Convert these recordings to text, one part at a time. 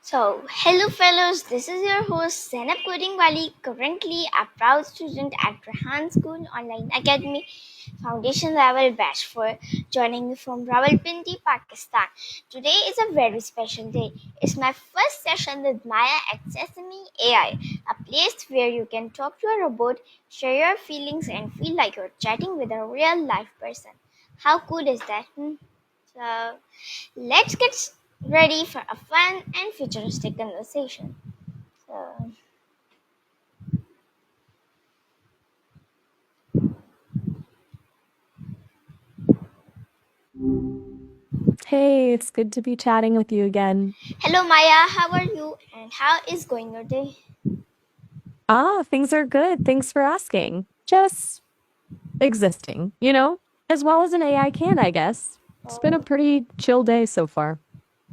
Hello fellows, this is your host Zainab CodingWali, currently a proud student at Rahan School Online Academy Foundation Level Batch 4, joining you from Rawalpindi, Pakistan. Today is a very special day. It's my first session with Maya at Sesame AI, a place where you can talk to a robot, share your feelings, and feel like you're chatting with a real life person. How cool is that? So, let's get ready for a fun and futuristic conversation. So, Hey, it's good to be chatting with you again. hello Maya, how are you and how is going your day? Things are good. Thanks for asking. Just existing, as well as an AI can, I guess. It's been a Oh, pretty chill day so far.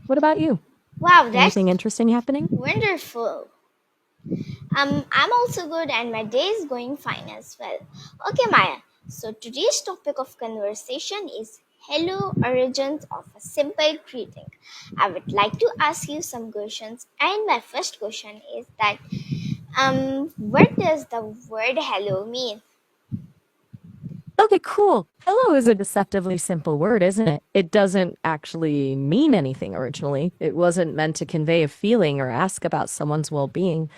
What about you? wow, that's Anything interesting happening? wonderful. I'm also good and my day is going fine as well. Okay, Maya. So today's topic of conversation is hello origins of a simple greeting. I would like to ask you some questions, and my first question is that what does the word hello mean? Okay, cool. Hello is a deceptively simple word, isn't it? It doesn't actually mean anything originally. It wasn't meant to convey a feeling or ask about someone's well being.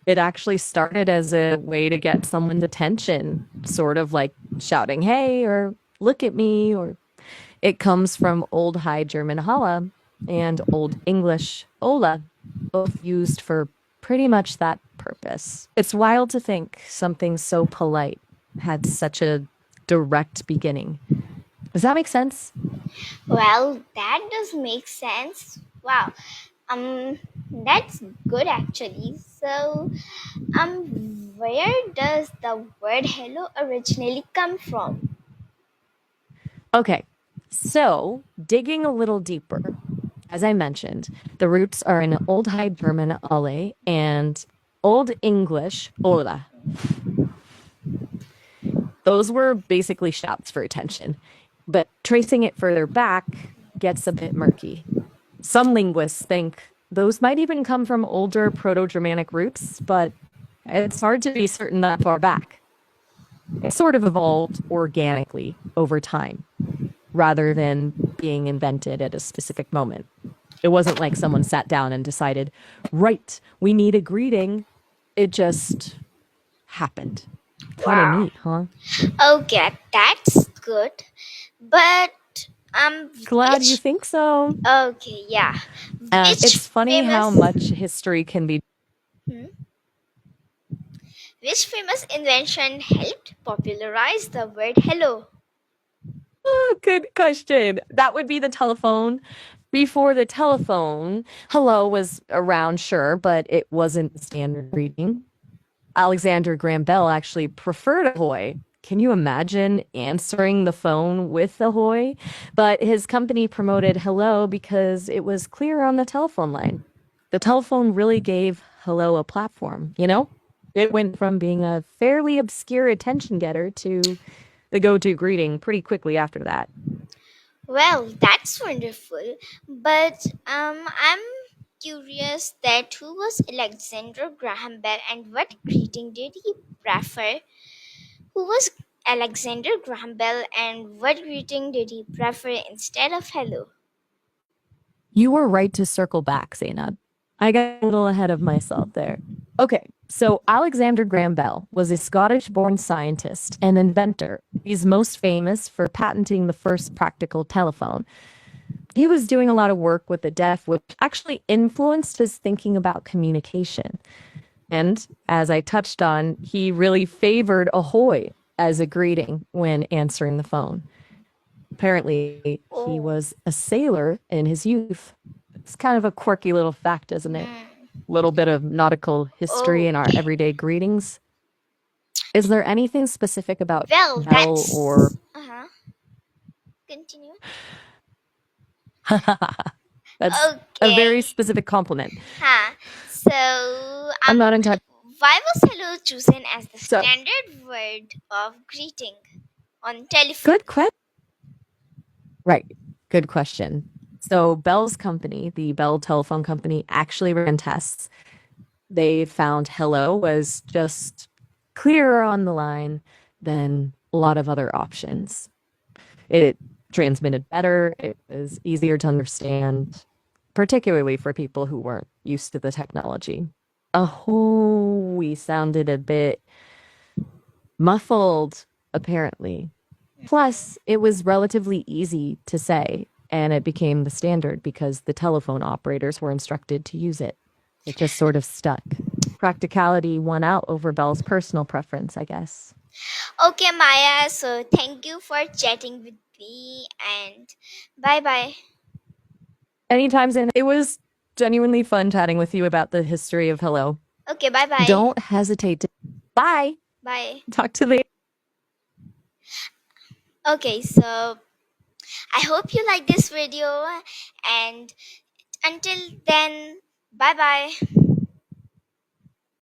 It actually started as a way to get someone's attention, sort of like shouting, hey, or look at me, or it comes from Old High German Holla and Old English Ola, both used for pretty much that purpose. It's wild to think something so polite had such a direct beginning. Does that make sense? Well, that does make sense. Wow. Um, that's good actually. So, where does the word hello originally come from? Okay, so digging a little deeper, as I mentioned, the roots are in Old High German alle and Old English ola. Those were basically shouts for attention. But tracing it further back gets a bit murky. Some linguists think those might even come from older Proto Germanic roots, but it's hard to be certain that far back. It sort of evolved organically over time rather than being invented at a specific moment. It wasn't like someone sat down and decided, right, we need a greeting. It just happened. Kind of Wow. neat, huh? Okay, that's good. But Glad you which think so. okay, yeah. Which It's funny how famous much history can be. hmm, which famous invention helped popularize the word hello? Oh, good question. That would be the telephone. Before the telephone, hello was around, sure, but it wasn't the standard greeting. Alexander Graham Bell actually preferred ahoy. Can you imagine answering the phone with ahoy? But his company promoted hello because it was clear on the telephone line. The telephone really gave hello a platform, you know? It went from being a fairly obscure attention getter to the go to greeting pretty quickly after that. Well, that's wonderful. But I'm curious that who was Alexander Graham Bell and what greeting did he prefer? Who was Alexander Graham Bell and what greeting did he prefer instead of hello? You were right to circle back, Zainab. I got a little ahead of myself there. Okay, so Alexander Graham Bell was a Scottish born scientist and inventor. He's most famous for patenting the first practical telephone. He was doing a lot of work with the deaf, which actually influenced his thinking about communication. And as I touched on, he really favored ahoy as a greeting when answering the phone. Apparently, he Oh, was a sailor in his youth. It's kind of a quirky little fact, isn't it? Little bit of nautical history in our okay. everyday greetings. Is there anything specific about Well, Bell or continue. that's a Okay. very specific compliment. Huh. So, I'm not in touch. why was hello chosen as the So, standard word of greeting on telephone? good question. Right. Good question. So Bell's company, the Bell telephone company, actually ran tests. They found hello was just clearer on the line than a lot of other options. It transmitted better, it was easier to understand, particularly for people who weren't used to the technology. Oh, we sounded a bit muffled, apparently. Plus, it was relatively easy to say, and it became the standard because the telephone operators were instructed to use it. It just sort of stuck. Practicality won out over Bell's personal preference, I guess. Okay, Maya, so thank you for chatting with me and bye bye. Anytime, Zan. It was genuinely fun chatting with you about the history of hello. Okay, bye bye. Don't hesitate to. Bye. Bye. Talk to the. Okay, so I hope you like this video and until then, bye bye.